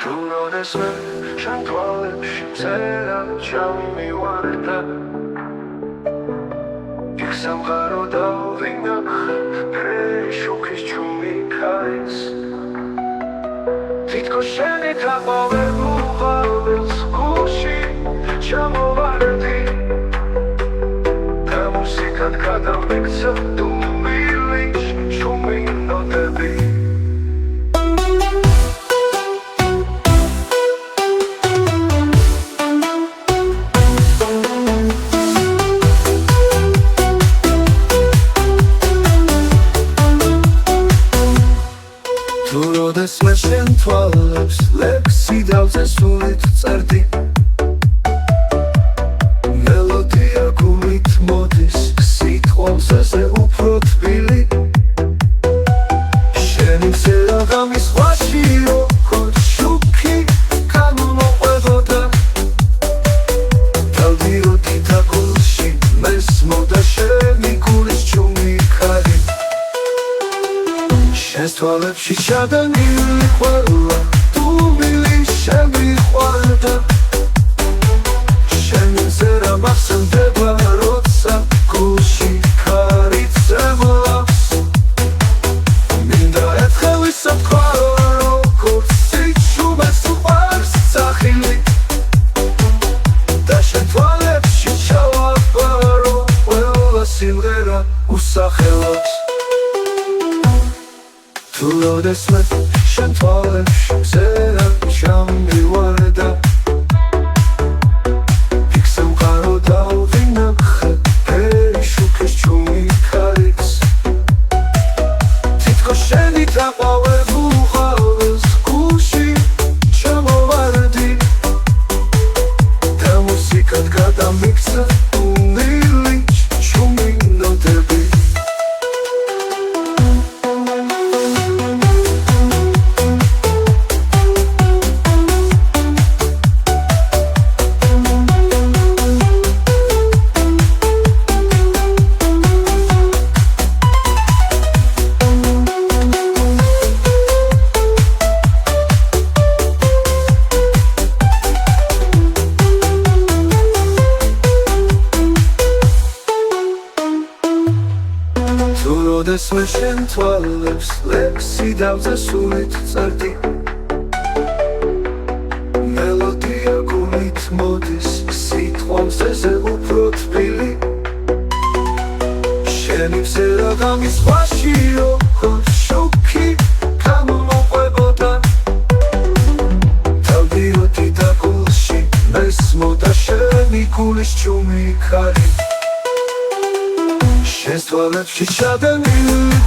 როდესმე შენ თვალებში მწერა ჩამივარდა იქ სამყარო დავინახე შუქის ჩუმი ქარიც თითქოს შენი დაყვავებულ ყვავილს გულში ჩამოვარდი და მუსიკად გადამიქცა დუმილი ჩუმი ნოტები როდესმე შენ თვალებს ლექსი დავწესულით წერდი მელოდია გულით მოდის სიტყვაზე უფრო თბილი შენი მცირე ღამის ზღვაში როგორ შუქი გამოყვებოდა დავდიოდი და გულში მესმოდა შენი გულის ჩუმი ქარი შენს თვალებში ჩადენილი ყველა დუმილი შემიყვარდა შენი მზერა მახსენდება როცა გულში ქარით ზემლავს მინდა ერთხელ ვისათქვა როგორც სიჩუმეს უყვარს სახილი და შენ თვალებში ჩავაბარო ყველა სიმღერა უსახელობს თუ როდესმე შენ თვალებში მზერა ჩამივარდა იქ სამყარო დავინახე შუქის ჩუმი ქარიც თითქოს შენი დაყვავებულ ყვავილს გულში ჩამოვარდი და მუსიკად გადამიქცა დუმილი ჩუმი ნოტები როდესმე შენ თვალებს ლექსი დავწესულით წერდი მელოდია გულით მოდის სიტყვაზე უფრო თბილი შენი მცირე ღამის ზღვაში როგორ შუქი გამოყვებოდა დავდიოდი და გულში მესმოდა შენი გულის ჩუმი ქარი შენს თვალებში ჩადენილი